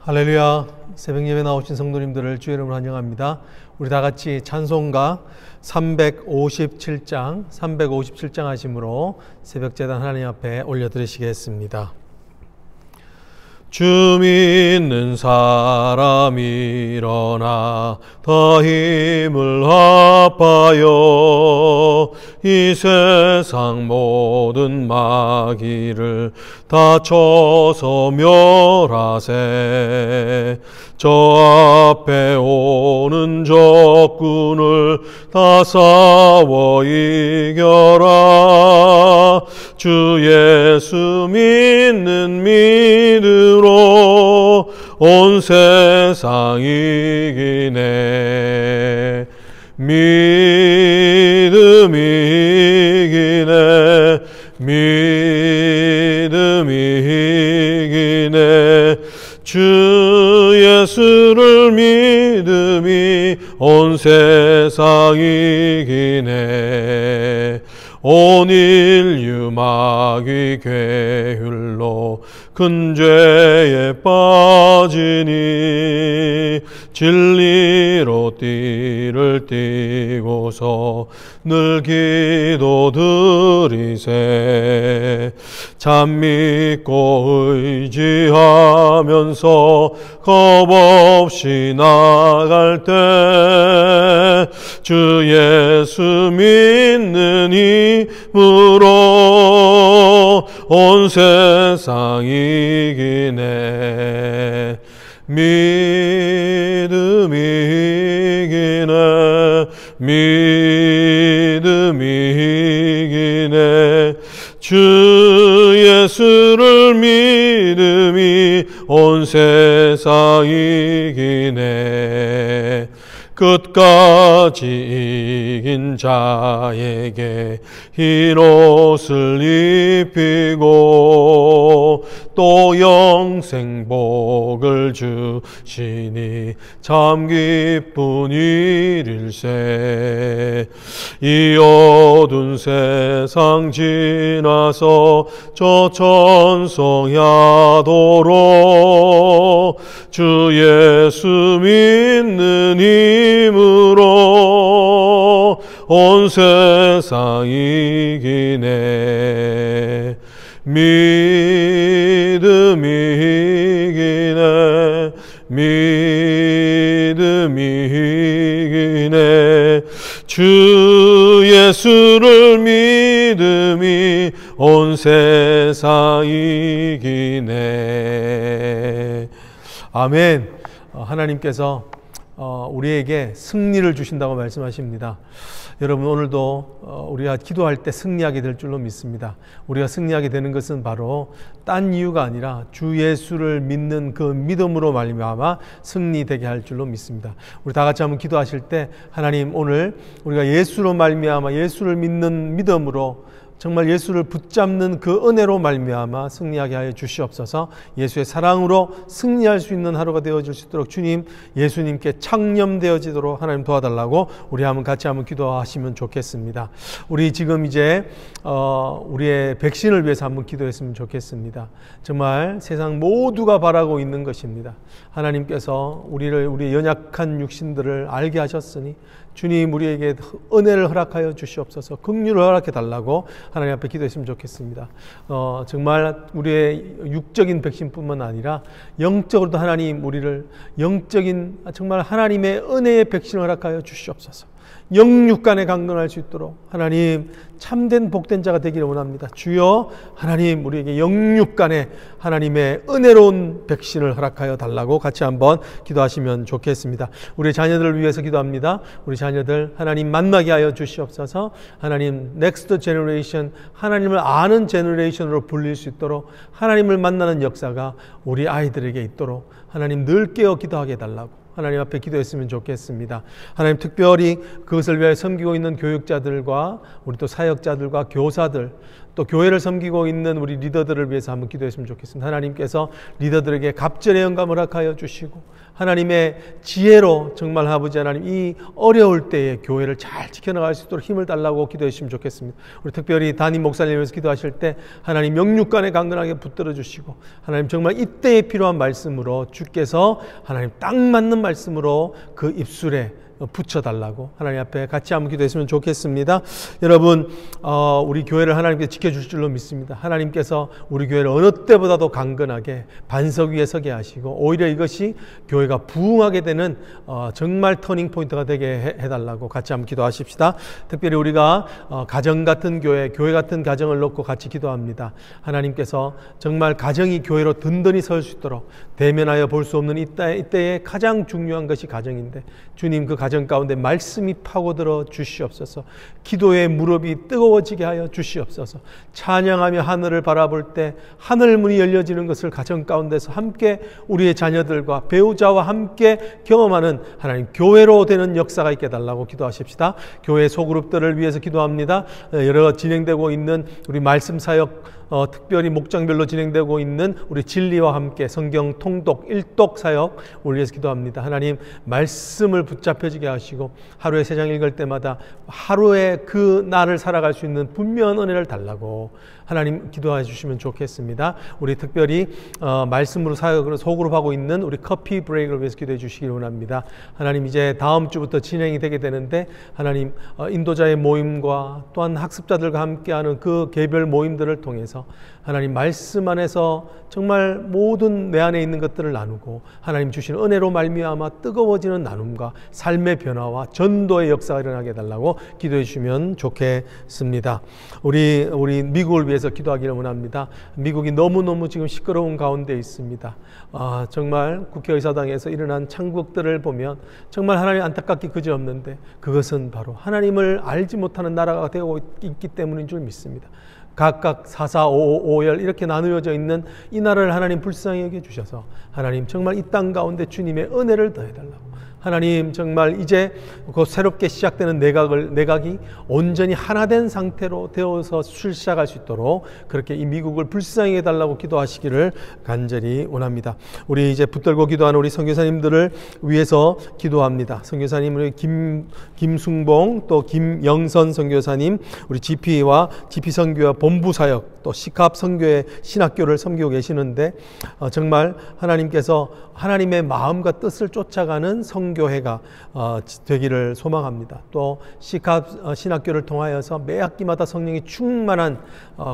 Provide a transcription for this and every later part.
할렐루야. 새벽 예배 나오신 성도님들을 주의 이름으로 환영합니다. 우리 다 같이 찬송가 357장 하심으로 새벽 제단 하나님 앞에 올려드리시겠습니다. 주 믿는 사람 일어나 다 힘을 합하여 이 세상 모든 마귀를 다 쳐서 멸하세. 저 앞에 오는 적군을 다 싸워 이겨라. 주 예수 믿는 믿음으로 온 세상 이기네. 믿음이 이기네. 믿음이 이기네. 주 예수를 믿음이 온 세상 이기네. 온 인류 마귀 괴율로 큰 죄에 빠지니 진리로 띠를 띠고서 늘 기도드리세. 참 믿고 의지하면서 겁없이 나갈 때 주 예수 믿는 힘으로 온 세상 이기네. 믿음이 이기네. 믿음이 이기네. 주 예수를 믿음이 온 세상 이기네. 끝까지 이긴 자에게 흰 옷을 입히고 또 영생복을 주시니 참 기쁜 일일세. 이 어두운 세상 지나서 저 천성야도로 주 예수 믿는 힘으로 온 세상 이기네. 믿음이 이기네. 믿음이 이기네. 주 예수를 믿음이 온 세상 이기네. 아멘. 하나님께서 우리에게 승리를 주신다고 말씀하십니다. 여러분, 오늘도 우리가 기도할 때 승리하게 될 줄로 믿습니다. 우리가 승리하게 되는 것은 바로 딴 이유가 아니라 주 예수를 믿는 그 믿음으로 말미암아 승리되게 할 줄로 믿습니다. 우리 다 같이 한번 기도하실 때, 하나님, 오늘 우리가 예수로 말미암아 예수를 믿는 믿음으로 정말 예수를 붙잡는 그 은혜로 말미암아 승리하게 하여 주시옵소서. 예수의 사랑으로 승리할 수 있는 하루가 되어질 수 있도록 주님, 예수님께 창념되어지도록 하나님 도와달라고 우리 같이 한번 기도하시면 좋겠습니다. 우리 지금 이제 우리의 백신을 위해서 한번 기도했으면 좋겠습니다. 정말 세상 모두가 바라고 있는 것입니다. 하나님께서 우리의 연약한 육신들을 알게 하셨으니 주님, 우리에게 은혜를 허락하여 주시옵소서. 긍휼을 허락해 달라고 하나님 앞에 기도했으면 좋겠습니다. 정말 우리의 육적인 백신뿐만 아니라 영적으로도 하나님, 우리를 영적인 정말 하나님의 은혜의 백신을 허락하여 주시옵소서. 영육간에 강건할 수 있도록 하나님, 참된 복된 자가 되기를 원합니다. 주여, 하나님, 우리에게 영육간에 하나님의 은혜로운 백신을 허락하여 달라고 같이 한번 기도하시면 좋겠습니다. 우리 자녀들을 위해서 기도합니다. 우리 자녀들 하나님 만나게 하여 주시옵소서. 하나님, 넥스트 제너레이션, 하나님을 아는 제너레이션으로 불릴 수 있도록 하나님을 만나는 역사가 우리 아이들에게 있도록 하나님 늘 깨어 기도하게 해달라고 하나님 앞에 기도했으면 좋겠습니다. 하나님, 특별히 그것을 위하여 섬기고 있는 교육자들과 우리 또 사역자들과 교사들, 또 교회를 섬기고 있는 우리 리더들을 위해서 한번 기도했으면 좋겠습니다. 하나님께서 리더들에게 갑절의 영감을 허락하여 주시고 하나님의 지혜로 정말 아버지 하나님 이 어려울 때에 교회를 잘 지켜나갈 수 있도록 힘을 달라고 기도해 주시면 좋겠습니다. 우리 특별히 담임 목사님께서 기도하실 때 하나님 영육간에 강건하게 붙들어 주시고 하나님 정말 이때에 필요한 말씀으로 주께서 하나님 딱 맞는 말씀으로 그 입술에 붙여달라고 하나님 앞에 같이 한번 기도했으면 좋겠습니다. 여러분 우리 교회를 하나님께서 지켜주실 줄로 믿습니다. 하나님께서 우리 교회를 어느 때보다도 강건하게 반석 위에 서게 하시고 오히려 이것이 교회가 부흥하게 되는 정말 터닝 포인트가 되게 해달라고 같이 한번 기도하십시다. 특별히 우리가 가정 같은 교회 같은 가정을 놓고 같이 기도합니다. 하나님께서 정말 가정이 교회로 든든히 설 수 있도록 대면하여 볼 수 없는 이때에 가장 중요한 것이 가정인데 주님 그 가정 가운데 말씀이 파고들어 주시옵소서. 기도의 무릎이 뜨거워지게 하여 주시옵소서. 찬양하며 하늘을 바라볼 때 하늘 문이 열려지는 것을 가정 가운데서 함께 우리의 자녀들과 배우자와 함께 경험하는 하나님 교회로 되는 역사가 있게 달라고 기도하십시다. 교회 소그룹들을 위해서 기도합니다. 여러 진행되고 있는 우리 말씀 사역 특별히 목장별로 진행되고 있는 우리 진리와 함께 성경 통독, 일독 사역 우리 위해서 기도합니다. 하나님 말씀을 붙잡혀지게 하시고 하루에 3장 읽을 때마다 하루에 그 날을 살아갈 수 있는 분명한 은혜를 달라고 하나님 기도해 주시면 좋겠습니다. 우리 특별히 말씀으로 사역으로 소그룹하고 있는 우리 커피 브레이크를 위해서 기도해 주시기 원합니다. 하나님 이제 다음 주부터 진행이 되게 되는데 하나님 인도자의 모임과 또한 학습자들과 함께하는 그 개별 모임들을 통해서 하나님 말씀 안에서 정말 모든 내 안에 있는 것들을 나누고 하나님 주신 은혜로 말미암아 뜨거워지는 나눔과 삶의 변화와 전도의 역사가 일어나게 해달라고 기도해 주시면 좋겠습니다. 우리 미국을 위해서 기도하기를 원합니다. 미국이 너무너무 지금 시끄러운 가운데 있습니다. 정말 국회의사당에서 일어난 창국들을 보면 정말 하나님 안타깝기 그지없는데 그것은 바로 하나님을 알지 못하는 나라가 되고 있기 때문인 줄 믿습니다. 각각 4사 5열 이렇게 나누어져 있는 이 나라를 하나님 불쌍히 여겨주셔서 하나님 정말 이 땅 가운데 주님의 은혜를 더해달라고 하나님 정말 이제 그 새롭게 시작되는 내각이 온전히 하나된 상태로 되어서 출시할 수 있도록 그렇게 이 미국을 불쌍히 해달라고 기도하시기를 간절히 원합니다. 우리 이제 붙들고 기도하는 우리 선교사님들을 위해서 기도합니다. 선교사님 우리 김승봉 또 김영선 선교사님 우리 GP와 GP 선교와 본부 사역 또 시캅 선교의 신학교를 섬기고 계시는데 정말 하나님께서 하나님의 마음과 뜻을 쫓아가는 선교회가 되기를 소망합니다. 또 시캅 신학교를 통하여서 매 학기마다 성령이 충만한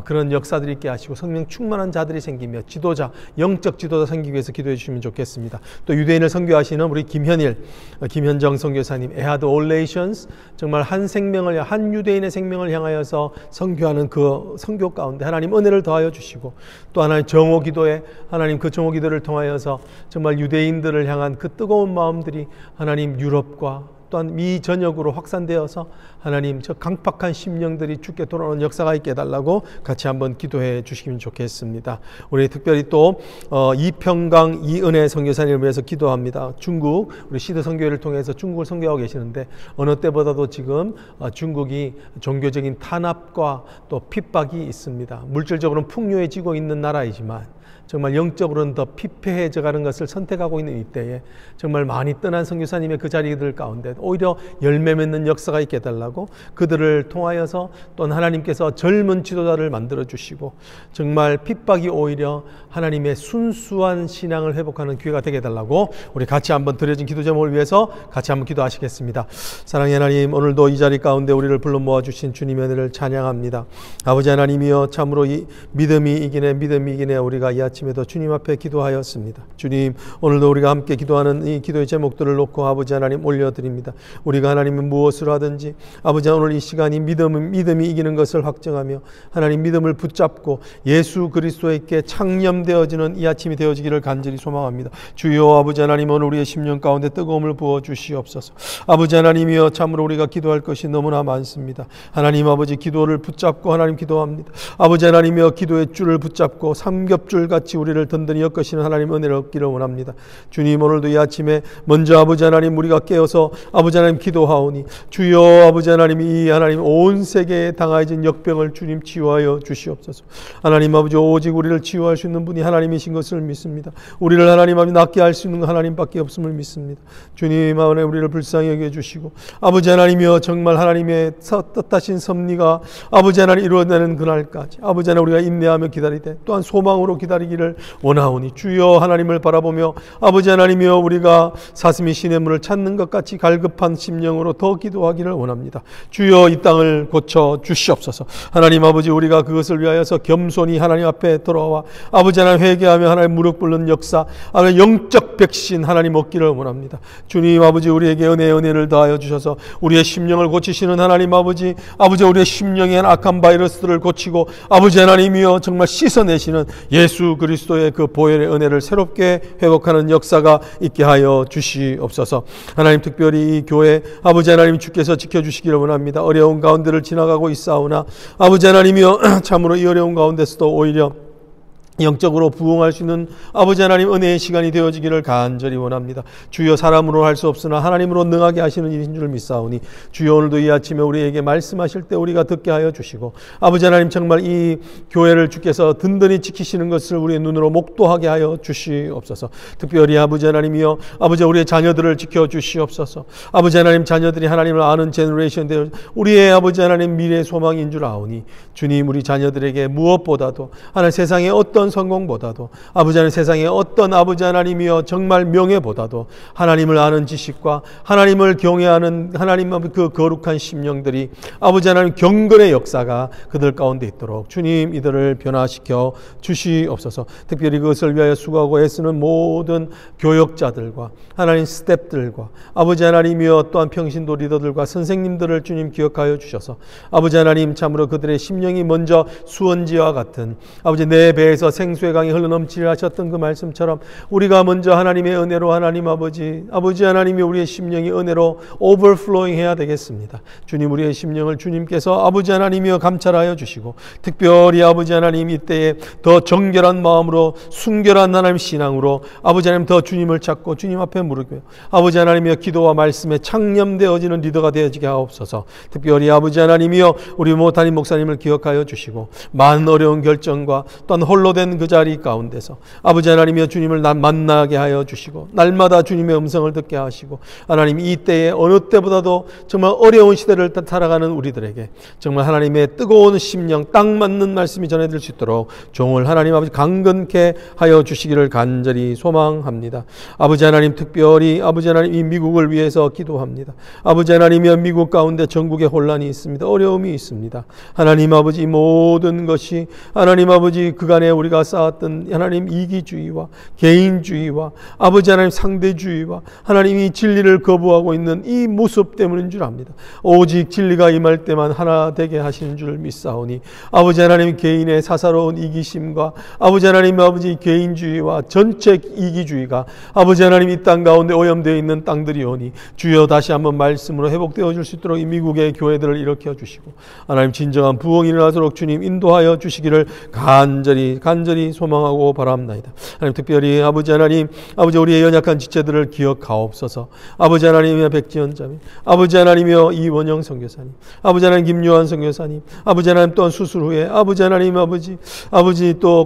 그런 역사들이 있게 하시고 성령 충만한 자들이 생기며 지도자, 영적 지도자 생기기 위해서 기도해 주시면 좋겠습니다. 또 유대인을 선교하시는 우리 김현정 선교사님, 에하드 올레이션스 정말 한 유대인의 생명을 향하여서 선교하는 그 선교 가운데 하나님 은혜를 더하여 주시고 또 하나님 정오 기도에 하나님 그 정오 기도를 통하여서 정말 유대인들을 향한 그 뜨거운 마음들이 하나님 유럽과 또한 미 전역으로 확산되어서 하나님 저 강팍한 심령들이 주께 돌아오는 역사가 있게 해달라고 같이 한번 기도해 주시면 좋겠습니다. 우리 특별히 또 이평강 이은혜 선교사님을 위해서 기도합니다. 중국 우리 시드 선교회를 통해서 중국을 선교하고 계시는데 어느 때보다도 지금 중국이 종교적인 탄압과 또 핍박이 있습니다. 물질적으로는 풍요해지고 있는 나라이지만 정말 영적으로는 더 피폐해져 가는 것을 선택하고 있는 이때에 정말 많이 떠난 선교사님의 그 자리들 가운데 오히려 열매 맺는 역사가 있게 해달라고 그들을 통하여서 또 하나님께서 젊은 지도자를 만들어 주시고 정말 핍박이 오히려 하나님의 순수한 신앙을 회복하는 기회가 되게 해달라고 우리 같이 한번 드려진 기도 제목을 위해서 같이 한번 기도하시겠습니다. 사랑의 하나님 오늘도 이 자리 가운데 우리를 불러 모아주신 주님의 은혜를 찬양합니다. 아버지 하나님이여 참으로 이 믿음이 이기네 우리가 이 아침에도 주님 앞에 기도하였습니다. 주님 오늘도 우리가 함께 기도하는 이 기도의 제목들을 놓고 아버지 하나님 올려드립니다. 우리가 하나님은 무엇을 하든지 아버지 오늘 이 시간이 믿음이 이기는 것을 확정하며 하나님 믿음을 붙잡고 예수 그리스도에게 창념되어지는 이 아침이 되어지기를 간절히 소망합니다. 주여 아버지 하나님 오늘 우리의 심령 가운데 뜨거움을 부어주시옵소서. 아버지 하나님이여 참으로 우리가 기도할 것이 너무나 많습니다. 하나님 아버지 기도를 붙잡고 하나님 기도합니다. 아버지 하나님이여 기도의 줄을 붙잡고 삼겹줄 같이 우리를 든든히 엮으시는 하나님 은혜를 얻기를 원합니다. 주님 오늘도 이 아침에 먼저 아버지 하나님 우리가 깨어서 아버지 하나님 기도하오니 주여 아버지 하나님 이 하나님 온 세계에 당하여진 역병을 주님 치유하여 주시옵소서. 하나님 아버지 오직 우리를 치유할 수 있는 분이 하나님이신 것을 믿습니다. 우리를 하나님 아버지 낫게 할 수 있는 하나님밖에 없음을 믿습니다. 주님 하나님 우리를 불쌍히 여겨주시고 아버지 하나님이여 정말 하나님의 뜻하신 섭리가 아버지 하나님 이루어내는 그날까지 아버지 하나님 우리가 인내하며 기다리되 또한 소망으로 기다리기를 원하오니 주여 하나님을 바라보며 아버지 하나님이여 우리가 사슴이 시냇물을 찾는 것 같이 갈급한 심령으로 더 기도하기를 원합니다. 주여 이 땅을 고쳐 주시옵소서. 하나님 아버지 우리가 그것을 위하여서 겸손히 하나님 앞에 돌아와 아버지 하나님 회개하며 하나님 무릎 꿇는 역사 하나님 영적 백신 하나님 얻기를 원합니다. 주님 아버지 우리에게 은혜를 더하여 주셔서 우리의 심령을 고치시는 하나님 아버지 우리의 심령에 악한 바이러스들을 고치고 아버지 하나님이여 정말 씻어내시는 예수 그리스도의 그 보혈의 은혜를 새롭게 회복하는 역사가 있게 하여 주시옵소서. 하나님 특별히 이 교회 아버지 하나님 주께서 지켜주시기를 원합니다. 어려운 가운데를 지나가고 있사오나 아버지 하나님이여 참으로 이 어려운 가운데서도 오히려 영적으로 부흥할 수 있는 아버지 하나님 은혜의 시간이 되어지기를 간절히 원합니다. 주여 사람으로 할 수 없으나 하나님으로 능하게 하시는 일인 줄 믿사오니 주여 오늘도 이 아침에 우리에게 말씀하실 때 우리가 듣게 하여 주시고 아버지 하나님 정말 이 교회를 주께서 든든히 지키시는 것을 우리의 눈으로 목도하게 하여 주시옵소서. 특별히 아버지 하나님이여 아버지 우리의 자녀들을 지켜주시옵소서. 아버지 하나님 자녀들이 하나님을 아는 제너레이션 되어 우리의 아버지 하나님 미래의 소망인 줄 아오니 주님 우리 자녀들에게 무엇보다도 하나님 세상의 어떤 성공보다도 아버지 하나님 세상의 어떤 아버지 하나님이여 정말 명예보다도 하나님을 아는 지식과 하나님을 경외하는 하나님의 그 거룩한 심령들이 아버지 하나님 경건의 역사가 그들 가운데 있도록 주님 이들을 변화시켜 주시옵소서. 특별히 그것을 위하여 수고하고 애쓰는 모든 교역자들과 하나님 스태프들과 아버지 하나님이여 또한 평신도 리더들과 선생님들을 주님 기억하여 주셔서 아버지 하나님 참으로 그들의 심령이 먼저 수원지와 같은 아버지 내 배에서 생수의 강이 흘러넘치려 하셨던 그 말씀처럼 우리가 먼저 하나님의 은혜로 하나님 아버지 하나님이 우리의 심령이 은혜로 오버플로잉 해야 되겠습니다. 주님 우리의 심령을 주님께서 아버지 하나님이여 감찰하여 주시고 특별히 아버지 하나님 이때에 더 정결한 마음으로 순결한 하나님 신앙으로 아버지 하나님 더 주님을 찾고 주님 앞에 무릎 꿇고 아버지 하나님이여 기도와 말씀에 창념되어지는 리더가 되어지게 하옵소서. 특별히 아버지 하나님이여 우리 모타님 목사님을 기억하여 주시고 많은 어려운 결정과 또한 홀로 된 그 자리 가운데서 아버지 하나님이여 주님을 만나게 하여 주시고 날마다 주님의 음성을 듣게 하시고 하나님 이때에 어느 때보다도 정말 어려운 시대를 살아가는 우리들에게 정말 하나님의 뜨거운 심령 딱 맞는 말씀이 전해질 수 있도록 종을 하나님 아버지 강건케 하여 주시기를 간절히 소망합니다. 아버지 하나님 특별히 아버지 하나님 이 미국을 위해서 기도합니다. 아버지 하나님이여 미국 가운데 전국에 혼란이 있습니다. 어려움이 있습니다. 하나님 아버지 이 모든 것이 하나님 아버지 그간에 우리가 쌓았던 하나님 이기주의와 개인주의와 아버지 하나님 상대주의와 하나님이 진리를 거부하고 있는 이 모습 때문인 줄 압니다. 오직 진리가 임할 때만 하나 되게 하시는 줄 믿사오니 아버지 하나님 개인의 사사로운 이기심과 아버지 하나님 아버지 개인주의와 전체 이기주의가 아버지 하나님 이 땅 가운데 오염되어 있는 땅들이오니 주여 다시 한번 말씀으로 회복되어 줄 수 있도록 이 미국의 교회들을 일으켜 주시고 하나님 진정한 부흥이 일어나도록 주님 인도하여 주시기를 간절히 소망하고 바랍니다. 하나님 특별히 아버지 하나님 아버지 우리의 연약한 지체들을 기억하옵소서. 아버지 하나님의 백지연자님 아버지 하나님이여 이원영 선교사님 아버지 하나님 김요한 선교사님 아버지 하나님 또한 수술 후에 아버지 하나님 아버지 또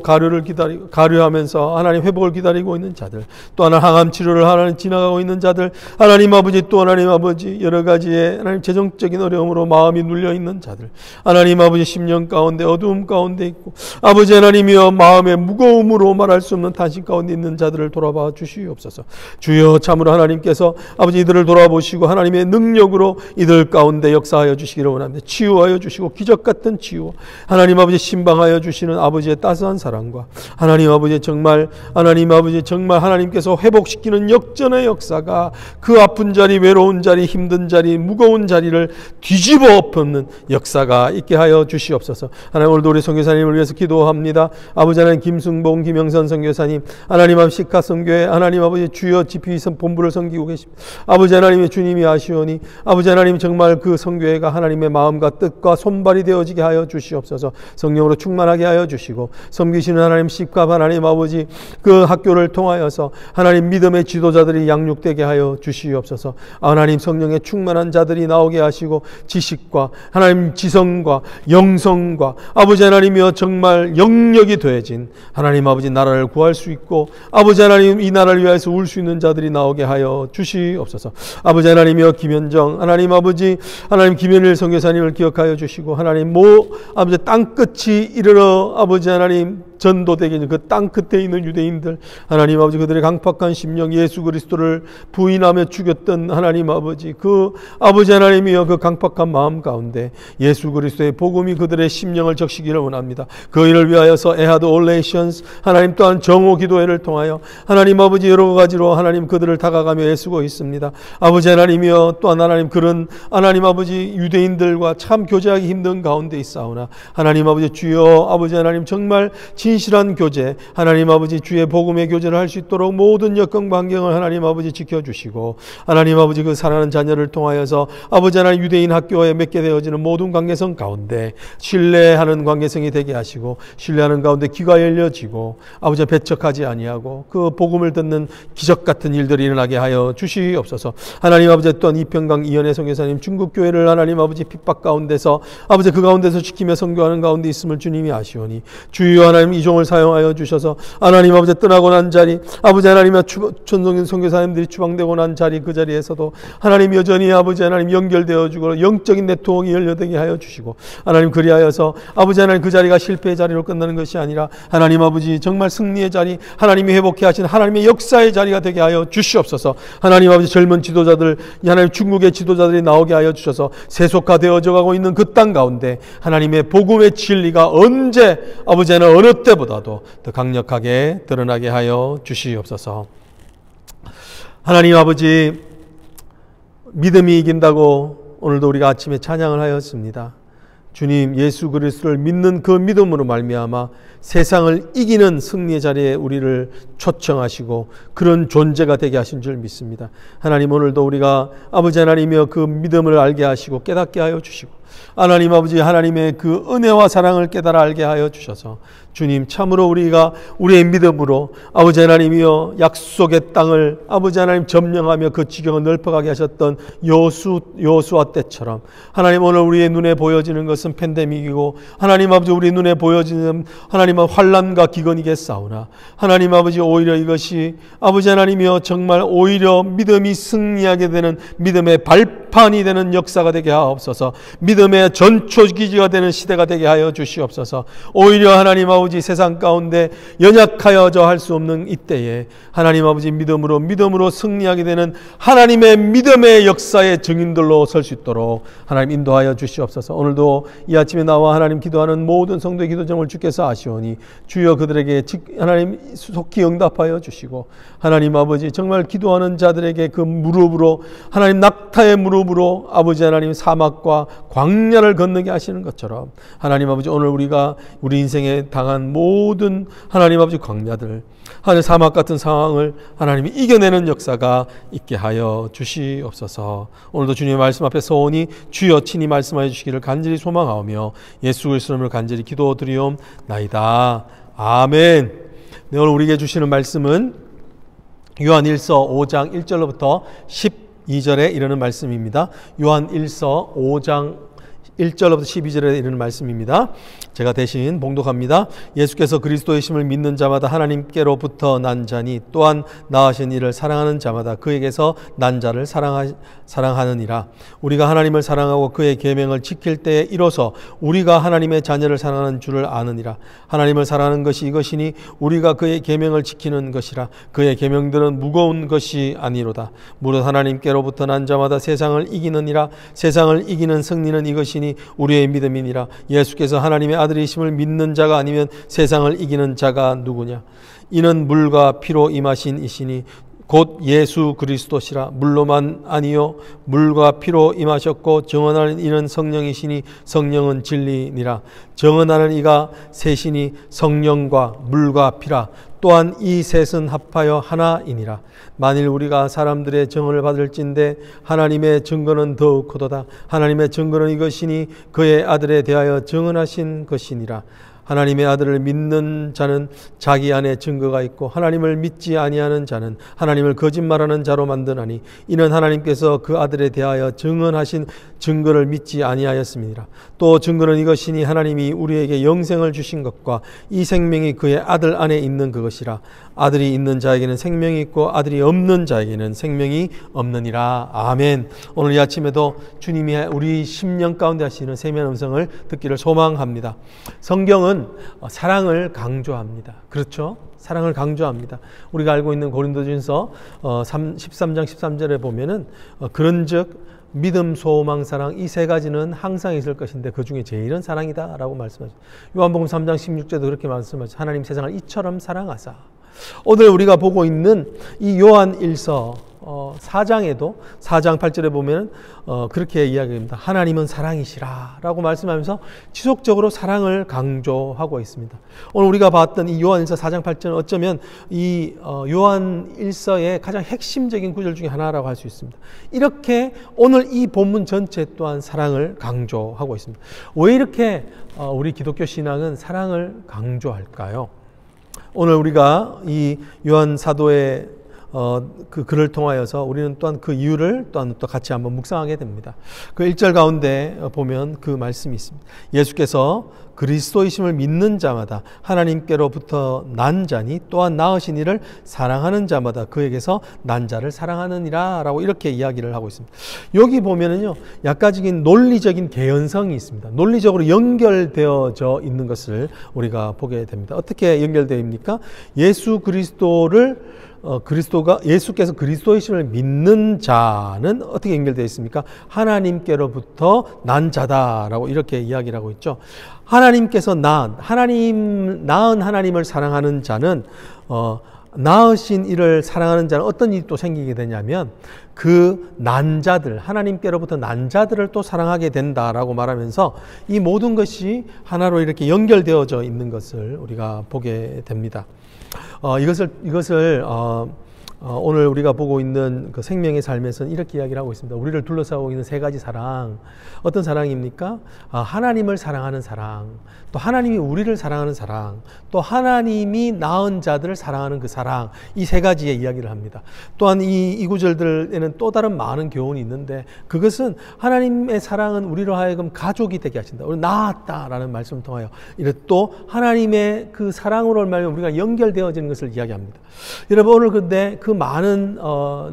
가류하면서 하나님 회복을 기다리고 있는 자들 또 하나 항암 치료를 하나님 지나가고 있는 자들 하나님 아버지 또 하나님 아버지 여러 가지의 하나님 재정적인 어려움으로 마음이 눌려 있는 자들 하나님 아버지 심령 가운데 어두움 가운데 있고 아버지 하나님이여 마음의 무거움으로 말할 수 없는 탄식 가운데 있는 자들을 돌아봐 주시옵소서. 주여 참으로 하나님께서 아버지 이들을 돌아보시고 하나님의 능력으로 이들 가운데 역사하여 주시기를 원합니다. 치유하여 주시고 기적 같은 치유 하나님 아버지 신방하여 주시는 아버지의 따스한 사랑과 하나님 아버지 정말 하나님께서 회복시키는 역전의 역사가 그 아픈 자리 외로운 자리 힘든 자리 무거운 자리를 뒤집어 엎는 역사가 있게 하여 주시옵소서. 하나님 오늘도 우리 선교사님을 위해서 기도합니다. 아버지 아버지 하나님 김승봉 김영선 선교사님, 하나님 아버지 시카 선교회 하나님 아버지 주여 집회선 본부를 섬기고 계십니다. 아버지 하나님의 주님이 아시오니 아버지 하나님 정말 그 선교회가 하나님의 마음과 뜻과 손발이 되어지게 하여 주시옵소서. 성령으로 충만하게 하여 주시고 섬기시는 하나님 시카 하나님 아버지 그 학교를 통하여서 하나님 믿음의 지도자들이 양육되게 하여 주시옵소서. 하나님 성령의 충만한 자들이 나오게 하시고 지식과 하나님 지성과 영성과 아버지 하나님이여 정말 영역이 되어진 하나님 아버지 나라를 구할 수 있고 아버지 하나님 이 나라를 위하여서 울 수 있는 자들이 나오게 하여 주시옵소서. 아버지 하나님이여 김현정 하나님 아버지 하나님 김현일 선교사님을 기억하여 주시고 하나님 아버지 땅끝이 이르러 아버지 하나님 전도되게 있는 그 땅 끝에 있는 유대인들 하나님 아버지 그들의 강팍한 심령 예수 그리스도를 부인하며 죽였던 하나님 아버지 그 아버지 하나님이여 그 강팍한 마음 가운데 예수 그리스도의 복음이 그들의 심령을 적시기를 원합니다. 그 일을 위하여서 에하드 올레이션스 하나님 또한 정오 기도회를 통하여 하나님 아버지 여러 가지로 하나님 그들을 다가가며 애쓰고 있습니다. 아버지 하나님이여 또한 하나님 그런 하나님 아버지 유대인들과 참 교제하기 힘든 가운데 있사오나 하나님 아버지 주여 아버지 하나님 정말 진실한 교제 하나님 아버지 주의 복음의 교제를 할 수 있도록 모든 여건 반경을 하나님 아버지 지켜주시고 하나님 아버지 그 사랑하는 자녀를 통하여서 아버지 하나님 유대인 학교에 맺게 되어지는 모든 관계성 가운데 신뢰하는 관계성이 되게 하시고 신뢰하는 가운데 귀가 열려지고 아버지 배척하지 아니하고 그 복음을 듣는 기적 같은 일들이 일어나게 하여 주시옵소서. 하나님 아버지 또한 이평강 이현혜 선교사님 중국교회를 하나님 아버지 픽박 가운데서 아버지 그 가운데서 지키며 선교하는 가운데 있음을 주님이 아시오니 주여 하나님 이종을 사용하여 주셔서 하나님 아버지 떠나고 난 자리 아버지 하나님의 천성인 선교사님들이 추방되고 난 자리 그 자리에서도 하나님 여전히 아버지 하나님 연결되어 주고 영적인 네트워크가 열려되게 하여 주시고 하나님 그리하여서 아버지 하나님 그 자리가 실패의 자리로 끝나는 것이 아니라 하나님 아버지 정말 승리의 자리 하나님이 회복해 하신 하나님의 역사의 자리가 되게 하여 주시옵소서. 하나님 아버지 젊은 지도자들 하나님 중국의 지도자들이 나오게 하여 주셔서 세속화되어져 가고 있는 그 땅 가운데 하나님의 복음의 진리가 언제 아버지 하나님 어느 때보다도 더 강력하게 드러나게 하여 주시옵소서. 하나님 아버지 믿음이 이긴다고 오늘도 우리가 아침에 찬양을 하였습니다. 주님 예수 그리스도를 믿는 그 믿음으로 말미암아 세상을 이기는 승리의 자리에 우리를 초청하시고 그런 존재가 되게 하신 줄 믿습니다. 하나님 오늘도 우리가 아버지 하나님이여 그 믿음을 알게 하시고 깨닫게 하여 주시고 하나님 아버지 하나님의 그 은혜와 사랑을 깨달아 알게 하여 주셔서 주님 참으로 우리가 우리의 믿음으로 아버지 하나님이여 약속의 땅을 아버지 하나님 점령하며 그 지경을 넓혀가게 하셨던 여호수아 때처럼 하나님 오늘 우리의 눈에 보여지는 것은 팬데믹이고 하나님 아버지 우리 눈에 보여지는 하나님은 환난과 기근이겠사오나 하나님 아버지 오히려 이것이 아버지 하나님이여 정말 오히려 믿음이 승리하게 되는 믿음의 발판이 되는 역사가 되게 하옵소서. 믿음의 전초기지가 되는 시대가 되게 하여 주시옵소서. 오히려 하나님 아버지 세상 가운데 연약하여져 할 수 없는 이때에 하나님 아버지 믿음으로 승리하게 되는 하나님의 믿음의 역사의 증인들로 설 수 있도록 하나님 인도하여 주시옵소서. 오늘도 이 아침에 나와 하나님 기도하는 모든 성도의 기도 제목을 주께서 아시오니 주여 그들에게 하나님 속히 응답하여 주시고 하나님 아버지 정말 기도하는 자들에게 그 무릎으로 하나님 낙타의 무릎으로 아버지 하나님 사막과 광야를 건너게 하시는 것처럼 하나님 아버지 오늘 우리가 우리 인생에 당한 모든 하나님 아버지 광야들 하나님 사막 같은 상황을 하나님이 이겨내는 역사가 있게 하여 주시옵소서. 오늘도 주님의 말씀 앞에 서오니 주여 친히 말씀하여 주시기를 간절히 소망하오며 예수 그리스도의 이름으로 간절히 기도드리옵나이다. 아멘. 네, 오늘 우리에게 주시는 말씀은 요한일서 5장 1절로부터 12절에 이르는 말씀입니다. 요한일서 5장 1절로부터 12절에 이르는 말씀입니다. 제가 대신 봉독합니다. 예수께서 그리스도의 심을 믿는 자마다 하나님께로부터 난 자니 또한 나으신 이를 사랑하는 자마다 그에게서 난 자를 사랑하느니라. 우리가 하나님을 사랑하고 그의 계명을 지킬 때에 이로써 우리가 하나님의 자녀를 사랑하는 줄을 아느니라. 하나님을 사랑하는 것이 이것이니 우리가 그의 계명을 지키는 것이라. 그의 계명들은 무거운 것이 아니로다. 무릇 하나님께로부터 난 자마다 세상을 이기느니라. 세상을 이기는 승리는 이것이니 우리의 믿음이니라. 예수께서 하나님의 아들이심을 믿는 자가 아니면 세상을 이기는 자가 누구냐? 이는 물과 피로 임하신 이시니 곧 예수 그리스도시라. 물로만 아니요 물과 피로 임하셨고 정언하는 이는 성령이시니 성령은 진리니라. 정언하는 이가 셋이니 성령과 물과 피라. 또한 이 셋은 합하여 하나이니라. 만일 우리가 사람들의 증언을 받을진대 하나님의 증거는 더욱 크도다. 하나님의 증거는 이것이니 그의 아들에 대하여 증언하신 것이니라. 하나님의 아들을 믿는 자는 자기 안에 증거가 있고 하나님을 믿지 아니하는 자는 하나님을 거짓말하는 자로 만드나니 이는 하나님께서 그 아들에 대하여 증언하신 증거를 믿지 아니하였음이니라. 또 증거는 이것이니 하나님이 우리에게 영생을 주신 것과 이 생명이 그의 아들 안에 있는 그것이라. 아들이 있는 자에게는 생명이 있고 아들이 없는 자에게는 생명이 없느니라. 아멘. 오늘 이 아침에도 주님이 우리 심령 가운데 하시는 세미한 음성을 듣기를 소망합니다. 성경은 사랑을 강조합니다. 그렇죠? 사랑을 강조합니다. 우리가 알고 있는 고린도전서 13장 13절에 보면은 그런즉 믿음, 소망, 사랑 이 세 가지는 항상 있을 것인데 그 중에 제일은 사랑이다 라고 말씀하죠. 요한복음 3장 16절도 그렇게 말씀하죠. 하나님 세상을 이처럼 사랑하사. 오늘 우리가 보고 있는 이 요한 1서 4장에도 4장 8절에 보면 그렇게 이야기합니다. 하나님은 사랑이시라 라고 말씀하면서 지속적으로 사랑을 강조하고 있습니다. 오늘 우리가 봤던 이 요한 1서 4장 8절은 어쩌면 이 요한 1서의 가장 핵심적인 구절 중에 하나라고 할 수 있습니다. 이렇게 오늘 이 본문 전체 또한 사랑을 강조하고 있습니다. 왜 이렇게 우리 기독교 신앙은 사랑을 강조할까요? 오늘 우리가 이 요한 사도의 그 글을 통하여서 우리는 또한 그 이유를 또한 또 같이 한번 묵상하게 됩니다. 그 1절 가운데 보면 그 말씀이 있습니다. 예수께서 그리스도이심을 믿는 자마다 하나님께로부터 난 자니 또한 낳으신 이를 사랑하는 자마다 그에게서 난 자를 사랑하느니라 라고 이렇게 이야기를 하고 있습니다. 여기 보면은요, 약간적인 논리적인 개연성이 있습니다. 논리적으로 연결되어져 있는 것을 우리가 보게 됩니다. 어떻게 연결되어입니까? 예수 그리스도를 예수께서 그리스도이심을 믿는 자는 어떻게 연결되어 있습니까? 하나님께로부터 난 자다라고 이렇게 이야기를 하고 있죠. 하나님께서 낳은 하나님을 사랑하는 자는 낳으신 이를 사랑하는 자는 어떤 일이 또 생기게 되냐면 그 난 자들, 하나님께로부터 난 자들을 또 사랑하게 된다라고 말하면서 이 모든 것이 하나로 이렇게 연결되어져 있는 것을 우리가 보게 됩니다. 이것을 오늘 우리가 보고 있는 그 생명의 삶에서는 이렇게 이야기를 하고 있습니다. 우리를 둘러싸고 있는 세 가지 사랑. 어떤 사랑입니까? 하나님을 사랑하는 사랑, 또 하나님이 우리를 사랑하는 사랑, 또 하나님이 낳은 자들을 사랑하는 그 사랑, 이 세 가지의 이야기를 합니다. 또한 이 구절들에는 또 다른 많은 교훈이 있는데 그것은 하나님의 사랑은 우리로 하여금 가족이 되게 하신다. 우리 낳았다라는 말씀을 통하여 이래 또 하나님의 그 사랑으로 말하면 우리가 연결되어지는 것을 이야기합니다. 여러분 오늘 근데 그 많은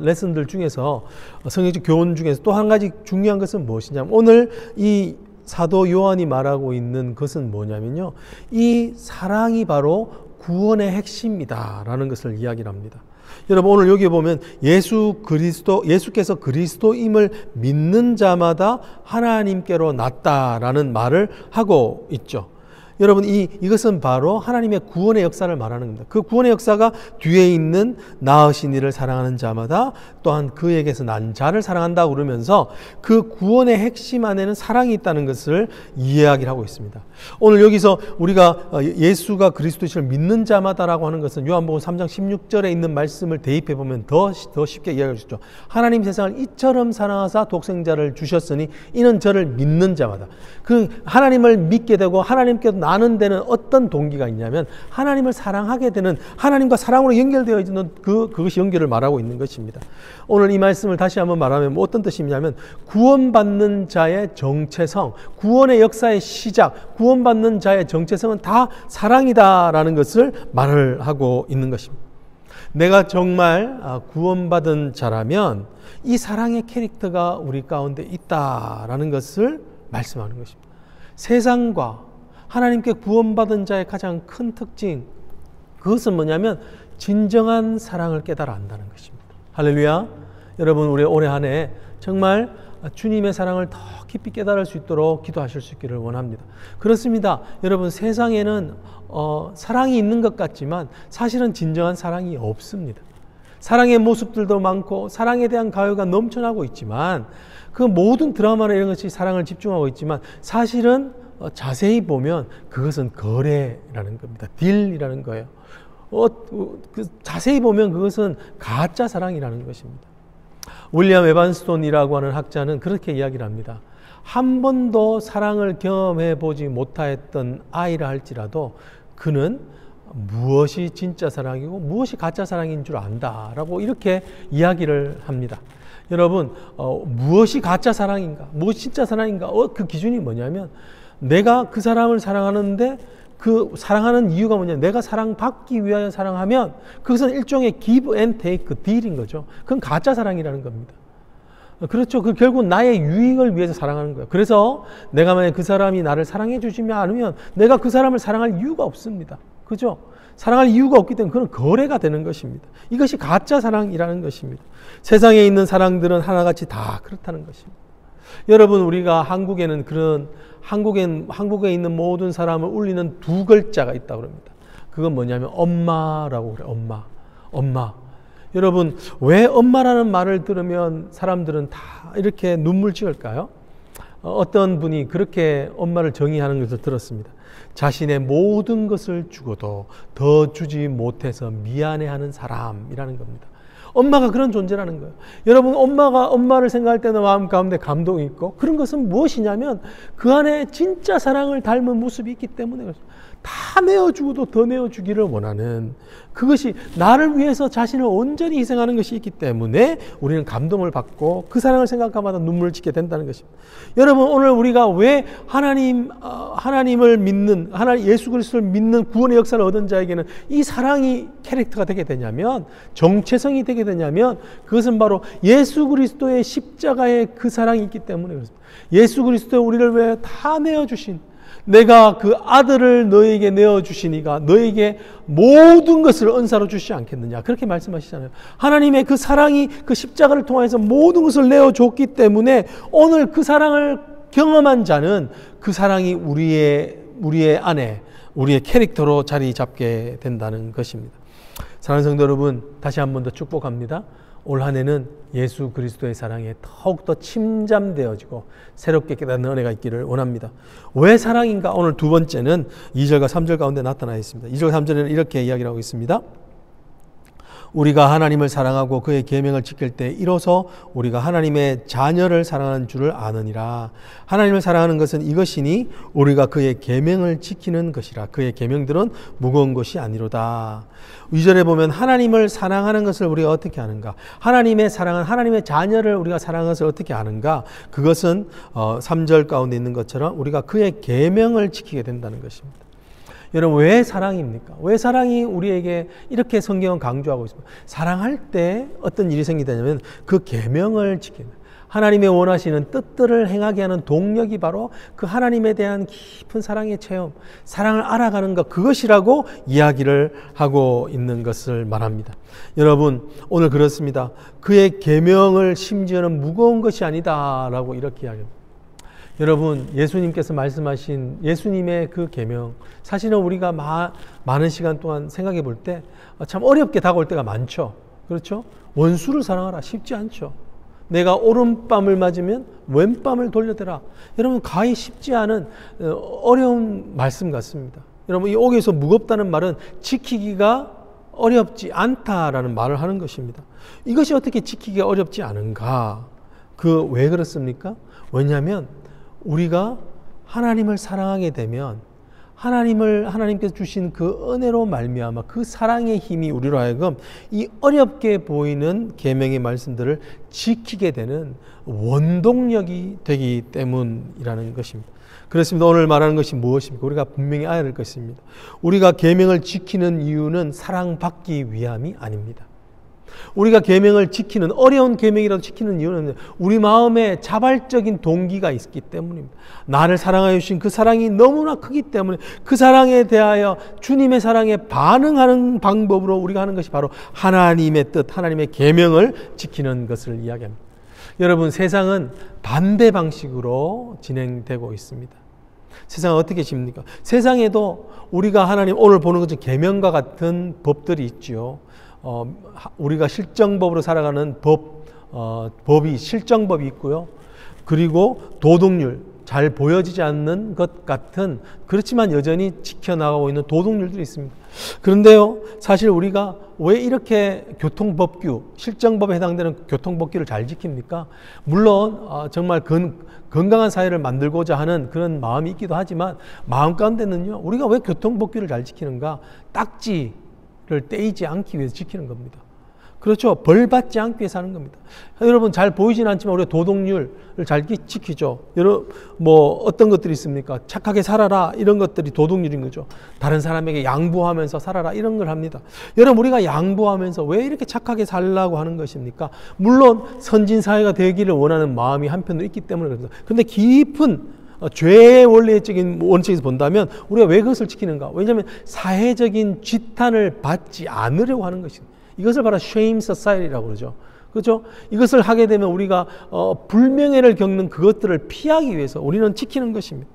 레슨들 중에서 성경적 교훈 중에서 또 한 가지 중요한 것은 무엇이냐면 오늘 이 사도 요한이 말하고 있는 것은 뭐냐면요, 이 사랑이 바로 구원의 핵심이다라는 것을 이야기를 합니다. 여러분 오늘 여기 보면 예수께서 그리스도임을 믿는 자마다 하나님께로 났다라는 말을 하고 있죠. 여러분 이것은 바로 하나님의 구원의 역사를 말하는 겁니다. 그 구원의 역사가 뒤에 있는 낳으신 이를 사랑하는 자마다 또한 그에게서 난 자를 사랑한다고 그러면서 그 구원의 핵심 안에는 사랑이 있다는 것을 이야기를 하고 있습니다. 오늘 여기서 우리가 예수가 그리스도이심을 믿는 자마다라고 하는 것은 요한복음 3장 16절에 있는 말씀을 대입해 보면 더 쉽게 이야기할 수 있죠. 하나님 세상을 이처럼 사랑하사 독생자를 주셨으니 이는 저를 믿는 자마다. 그 하나님을 믿게 되고 하나님께서 나는 데는 어떤 동기가 있냐면 하나님을 사랑하게 되는, 하나님과 사랑으로 연결되어 있는 그것이 연결을 말하고 있는 것입니다. 오늘 이 말씀을 다시 한번 말하면 어떤 뜻이냐면 구원받는 자의 정체성, 구원의 역사의 시작, 구원받는 자의 정체성은 다 사랑이다라는 것을 말을 하고 있는 것입니다. 내가 정말 구원받은 자라면 이 사랑의 캐릭터가 우리 가운데 있다라는 것을 말씀하는 것입니다. 세상과 하나님께 구원받은 자의 가장 큰 특징, 그것은 뭐냐면 진정한 사랑을 깨달아 안다는 것입니다. 할렐루야. 여러분 우리 올해 한 해 정말 주님의 사랑을 더 깊이 깨달을 수 있도록 기도하실 수 있기를 원합니다. 그렇습니다. 여러분 세상에는 사랑이 있는 것 같지만 사실은 진정한 사랑이 없습니다. 사랑의 모습들도 많고 사랑에 대한 가요가 넘쳐나고 있지만 그 모든 드라마나 이런 것이 사랑을 집중하고 있지만 사실은 자세히 보면 그것은 거래라는 겁니다. 딜이라는 거예요. 자세히 보면 그것은 가짜 사랑이라는 것입니다. 윌리엄 에반스톤이라고 하는 학자는 그렇게 이야기를 합니다. 한 번도 사랑을 경험해 보지 못했던 아이라 할지라도 그는 무엇이 진짜 사랑이고 무엇이 가짜 사랑인 줄 안다라고 이렇게 이야기를 합니다. 여러분, 무엇이 가짜 사랑인가, 무엇이 진짜 사랑인가, 그 기준이 뭐냐면 내가 그 사람을 사랑하는데 그 사랑하는 이유가 뭐냐, 내가 사랑받기 위하여 사랑하면 그것은 일종의 give and take 딜인 거죠. 그건 가짜 사랑이라는 겁니다. 그렇죠. 그 결국 나의 유익을 위해서 사랑하는 거예요. 그래서 내가 만약 그 사람이 나를 사랑해 주지 않으면 내가 그 사람을 사랑할 이유가 없습니다. 그죠? 사랑할 이유가 없기 때문에 그건 거래가 되는 것입니다. 이것이 가짜 사랑이라는 것입니다. 세상에 있는 사랑들은 하나같이 다 그렇다는 것입니다. 여러분, 우리가 한국에는 그런 한국에 있는 모든 사람을 울리는 두 글자가 있다고 합니다. 그건 뭐냐면 엄마라고 그래요. 엄마. 여러분, 왜 엄마라는 말을 들으면 사람들은 다 이렇게 눈물 찍을까요? 어떤 분이 그렇게 엄마를 정의하는 것을 들었습니다. 자신의 모든 것을 주고도 더 주지 못해서 미안해하는 사람이라는 겁니다. 엄마가 그런 존재라는 거예요. 여러분, 엄마를 생각할 때는 마음 가운데 감동이 있고, 그런 것은 무엇이냐면 그 안에 진짜 사랑을 닮은 모습이 있기 때문에 그렇습니다. 다 내어주고도 더 내어주기를 원하는, 그것이 나를 위해서 자신을 온전히 희생하는 것이 있기 때문에 우리는 감동을 받고 그 사랑을 생각하마다 눈물을 짓게 된다는 것입니다. 여러분, 오늘 우리가 왜 하나님을 믿는, 예수 그리스도를 믿는 구원의 역사를 얻은 자에게는 이 사랑이 캐릭터가 되게 되냐면, 정체성이 되게 되냐면, 그것은 바로 예수 그리스도의 십자가의 그 사랑이 있기 때문에 그렇습니다. 예수 그리스도 우리를 위해 다 내어주신, 내가 그 아들을 너에게 내어주시니가 너에게 모든 것을 은사로 주시지 않겠느냐, 그렇게 말씀하시잖아요. 하나님의 그 사랑이 그 십자가를 통해서 모든 것을 내어줬기 때문에 오늘 그 사랑을 경험한 자는 그 사랑이 우리의 안에, 우리의 캐릭터로 자리 잡게 된다는 것입니다. 사랑하는 성도 여러분, 다시 한 번 더 축복합니다. 올 한 해는 예수 그리스도의 사랑에 더욱더 침잠되어지고 새롭게 깨닫는 은혜가 있기를 원합니다. 왜 사랑인가? 오늘 두 번째는 2절과 3절 가운데 나타나 있습니다. 2절 3절에는 이렇게 이야기를 하고 있습니다. 우리가 하나님을 사랑하고 그의 계명을 지킬 때 이로써 우리가 하나님의 자녀를 사랑하는 줄을 아느니라. 하나님을 사랑하는 것은 이것이니 우리가 그의 계명을 지키는 것이라. 그의 계명들은 무거운 것이 아니로다. 2절에 보면 하나님을 사랑하는 것을 우리가 어떻게 아는가? 하나님의 사랑은 하나님의 자녀를 우리가 사랑하는 것을 어떻게 아는가? 그것은 3절 가운데 있는 것처럼 우리가 그의 계명을 지키게 된다는 것입니다. 여러분, 왜 사랑입니까? 왜 사랑이 우리에게 이렇게 성경은 강조하고 있습니다. 사랑할 때 어떤 일이 생기냐면 그 계명을 지키는, 하나님의 원하시는 뜻들을 행하게 하는 동력이 바로 그 하나님에 대한 깊은 사랑의 체험, 사랑을 알아가는 것, 그것이라고 이야기를 하고 있는 것을 말합니다. 여러분, 오늘 그렇습니다. 그의 계명을 심지어는 무거운 것이 아니다라고 이렇게 이야기합니다. 여러분, 예수님께서 말씀하신 예수님의 그 계명, 사실은 우리가 많은 시간 동안 생각해 볼 때 참 어렵게 다가올 때가 많죠. 그렇죠? 원수를 사랑하라, 쉽지 않죠. 내가 오른뺨을 맞으면 왼뺨을 돌려대라. 여러분, 가히 쉽지 않은 어려운 말씀 같습니다. 여러분, 이 옥에서 무겁다는 말은 지키기가 어렵지 않다라는 말을 하는 것입니다. 이것이 어떻게 지키기가 어렵지 않은가? 왜 그렇습니까? 왜냐하면 우리가 하나님을 사랑하게 되면 하나님께서 주신 그 은혜로 말미암아 그 사랑의 힘이 우리로 하여금 이 어렵게 보이는 계명의 말씀들을 지키게 되는 원동력이 되기 때문이라는 것입니다. 그렇습니다. 오늘 말하는 것이 무엇입니까? 우리가 분명히 알아야 할 것입니다. 우리가 계명을 지키는 이유는 사랑받기 위함이 아닙니다. 우리가 계명을 지키는, 어려운 계명이라도 지키는 이유는 우리 마음에 자발적인 동기가 있기 때문입니다. 나를 사랑하여 주신 그 사랑이 너무나 크기 때문에 그 사랑에 대하여 주님의 사랑에 반응하는 방법으로 우리가 하는 것이 바로 하나님의 뜻, 하나님의 계명을 지키는 것을 이야기합니다. 여러분, 세상은 반대 방식으로 진행되고 있습니다. 세상은 어떻게 지십니까? 세상에도 우리가 하나님 오늘 보는 것처럼 계명과 같은 법들이 있죠. 우리가 실정법으로 살아가는 법이 실정법이 있고요. 그리고 도덕률, 잘 보여지지 않는 것 같은, 그렇지만 여전히 지켜나가고 있는 도덕률들이 있습니다. 그런데요, 사실 우리가 왜 이렇게 교통법규, 실정법에 해당되는 교통법규를 잘 지킵니까? 물론 정말 건강한 사회를 만들고자 하는 그런 마음이 있기도 하지만, 마음 가운데는요, 우리가 왜 교통법규를 잘 지키는가? 딱지를 떼이지 않기 위해서 지키는 겁니다. 그렇죠. 벌 받지 않기 위해서 하는 겁니다. 여러분, 잘 보이진 않지만 우리가 도덕률을 잘 지키죠. 어떤 것들이 있습니까? 착하게 살아라, 이런 것들이 도덕률인 거죠. 다른 사람에게 양보하면서 살아라, 이런 걸 합니다. 여러분, 우리가 양보하면서 왜 이렇게 착하게 살라고 하는 것입니까? 물론 선진사회가 되기를 원하는 마음이 한편으로 있기 때문에 그렇습니다. 그런데 깊은 죄의 원리적인 원칙에서 본다면 우리가 왜 그것을 지키는가? 왜냐하면 사회적인 지탄을 받지 않으려고 하는 것입니다. 이것을 바로 shame society라고 그러죠. 그렇죠? 이것을 하게 되면 우리가 불명예를 겪는 그것들을 피하기 위해서 우리는 지키는 것입니다.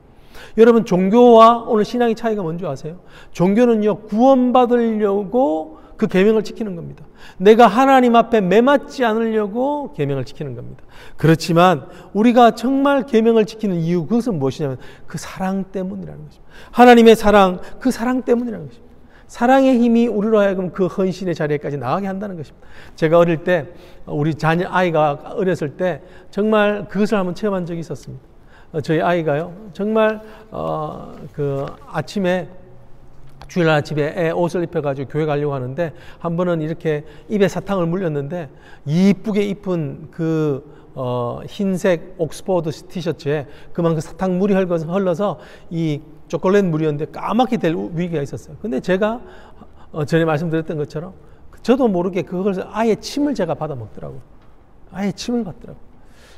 여러분, 종교와 오늘 신앙의 차이가 뭔지 아세요? 종교는요, 구원받으려고 그 계명을 지키는 겁니다. 내가 하나님 앞에 매맞지 않으려고 계명을 지키는 겁니다. 그렇지만 우리가 정말 계명을 지키는 이유, 그것은 무엇이냐면 그 사랑 때문이라는 것입니다. 하나님의 사랑, 그 사랑 때문이라는 것입니다. 사랑의 힘이 우리로 하여금 그 헌신의 자리에까지 나가게 한다는 것입니다. 제가 어릴 때, 우리 아이가 어렸을 때 정말 그것을 한번 체험한 적이 있었습니다. 저희 아이가요, 정말 아침에 주일날 아침에 애 옷을 입혀가지고 교회 가려고 하는데, 한 번은 이렇게 입에 사탕을 물렸는데, 이쁘게 입은 흰색 옥스포드 티셔츠에 그만큼 사탕 물이 흘러서 이 초콜릿 물이었는데 까맣게 될 위기가 있었어요. 근데 제가 전에 말씀드렸던 것처럼 저도 모르게 그것을 아예 침을 제가 받아 먹더라고요. 아예 침을 받더라고요.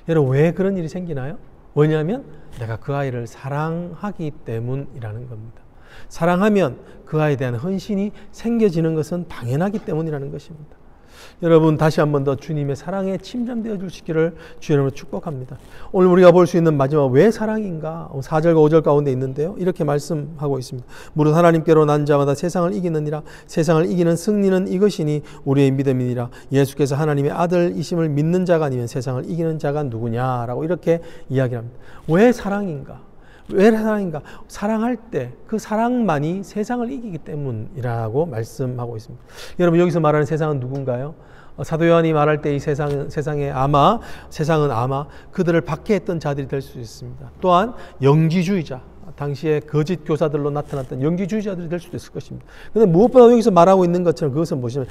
여러분, 왜 그런 일이 생기나요? 왜냐하면 내가 그 아이를 사랑하기 때문이라는 겁니다. 사랑하면 그 아이에 대한 헌신이 생겨지는 것은 당연하기 때문이라는 것입니다. 여러분, 다시 한 번 더 주님의 사랑에 침잠되어 주시기를 주의 이름으로 축복합니다. 오늘 우리가 볼 수 있는 마지막 왜 사랑인가? 4절과 5절 가운데 있는데요, 이렇게 말씀하고 있습니다. 무릇 하나님께로 난 자마다 세상을 이기느니라. 세상을 이기는 승리는 이것이니 우리의 믿음이니라. 예수께서 하나님의 아들이심을 믿는 자가 아니면 세상을 이기는 자가 누구냐라고 이렇게 이야기합니다. 왜 사랑인가? 왜 사랑인가? 사랑할 때 그 사랑만이 세상을 이기기 때문이라고 말씀하고 있습니다. 여러분, 여기서 말하는 세상은 누군가요? 사도 요한이 말할 때 이 세상은 아마 그들을 박해했던 자들이 될 수 있습니다. 또한 영지주의자, 당시에 거짓 교사들로 나타났던 영지주의자들이 될 수도 있을 것입니다. 그런데 무엇보다 여기서 말하고 있는 것처럼 그것은 무엇이냐면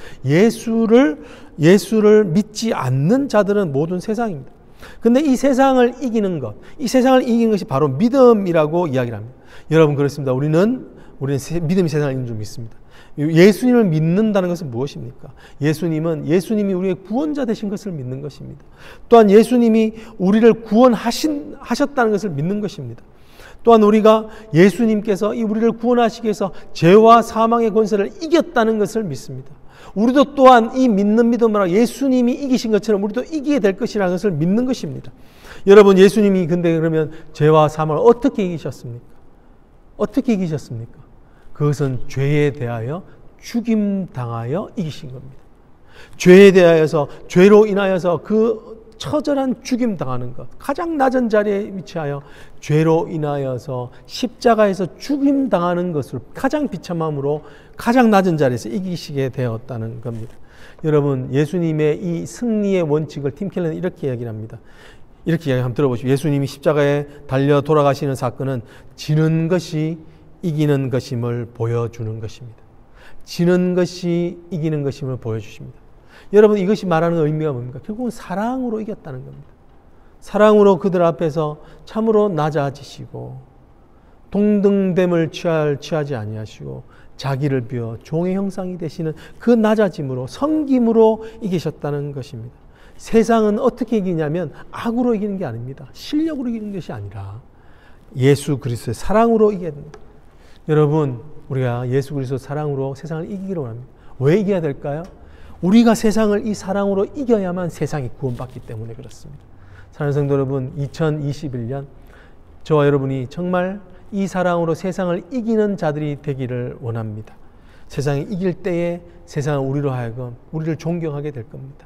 예수를 믿지 않는 자들은 모든 세상입니다. 근데 이 세상을 이기는 것, 이 세상을 이기는 것이 바로 믿음이라고 이야기를 합니다. 여러분, 그렇습니다. 우리는 믿음이 세상을 이기는 줄 믿습니다. 예수님을 믿는다는 것은 무엇입니까? 예수님이 우리의 구원자 되신 것을 믿는 것입니다. 또한 예수님이 우리를 구원하셨다는 것을 믿는 것입니다. 또한 우리가 예수님께서 우리를 구원하시기 위해서 죄와 사망의 권세를 이겼다는 것을 믿습니다. 우리도 또한 이 믿는 믿음으로 예수님이 이기신 것처럼 우리도 이기게 될 것이라는 것을 믿는 것입니다. 여러분, 예수님이 근데 그러면 죄와 사망을 어떻게 이기셨습니까? 어떻게 이기셨습니까? 그것은 죄에 대하여 죽임당하여 이기신 겁니다. 죄에 대하여서, 죄로 인하여서 그 처절한 죽임당하는 것, 가장 낮은 자리에 위치하여 죄로 인하여서 십자가에서 죽임당하는 것을 가장 비참함으로 가장 낮은 자리에서 이기시게 되었다는 겁니다. 여러분, 예수님의 이 승리의 원칙을 팀 켈러는 이렇게 이야기를 합니다. 이렇게 이야기 한번 들어보시죠. 예수님이 십자가에 달려 돌아가시는 사건은 지는 것이 이기는 것임을 보여주는 것입니다. 지는 것이 이기는 것임을 보여주십니다. 여러분, 이것이 말하는 의미가 뭡니까? 결국은 사랑으로 이겼다는 겁니다. 사랑으로 그들 앞에서 참으로 낮아지시고 동등됨을 취하지 아니하시고 자기를 비워 종의 형상이 되시는 그 낮아짐으로, 섬김으로 이기셨다는 것입니다. 세상은 어떻게 이기냐면 악으로 이기는 게 아닙니다. 실력으로 이기는 것이 아니라 예수 그리스도의 사랑으로 이겨야 됩니다. 여러분, 우리가 예수 그리스도 사랑으로 세상을 이기기를 원합니다. 왜 이겨야 될까요? 우리가 세상을 이 사랑으로 이겨야만 세상이 구원받기 때문에 그렇습니다. 사랑하는 성도 여러분, 2021년 저와 여러분이 정말 이 사랑으로 세상을 이기는 자들이 되기를 원합니다. 세상이 이길 때에 세상은 우리로 하여금 우리를 존경하게 될 겁니다.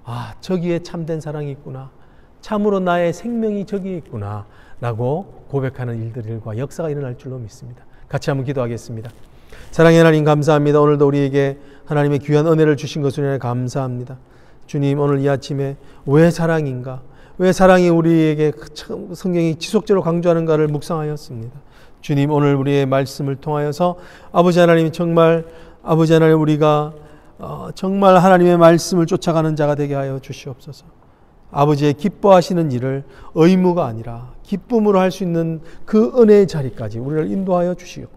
아, 저기에 참된 사랑이 있구나. 참으로 나의 생명이 저기에 있구나. 라고 고백하는 일들과 역사가 일어날 줄로 믿습니다. 같이 한번 기도하겠습니다. 사랑의 하나님 감사합니다. 오늘도 우리에게 하나님의 귀한 은혜를 주신 것을 인해 감사합니다. 주님, 오늘 이 아침에 왜 사랑인가? 왜 사랑이 우리에게 성경이 지속적으로 강조하는가를 묵상하였습니다. 주님, 오늘 우리의 말씀을 통하여서 아버지 하나님, 정말 아버지 하나님, 우리가 정말 하나님의 말씀을 쫓아가는 자가 되게 하여 주시옵소서. 아버지의 기뻐하시는 일을 의무가 아니라 기쁨으로 할 수 있는 그 은혜의 자리까지 우리를 인도하여 주시오.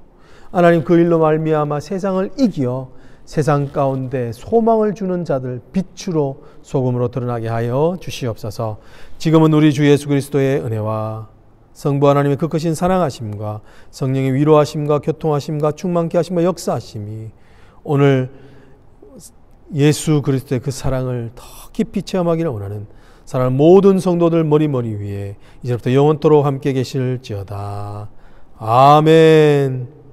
하나님, 그 일로 말미암아 세상을 이기어 세상 가운데 소망을 주는 자들, 빛으로 소금으로 드러나게 하여 주시옵소서. 지금은 우리 주 예수 그리스도의 은혜와 성부 하나님의 그 크신 사랑하심과 성령의 위로하심과 교통하심과 충만케 하심과 역사하심이 오늘 예수 그리스도의 그 사랑을 더 깊이 체험하기를 원하는 사랑하는 모든 성도들 머리 위에 이제부터 영원토록 함께 계실지어다. 아멘.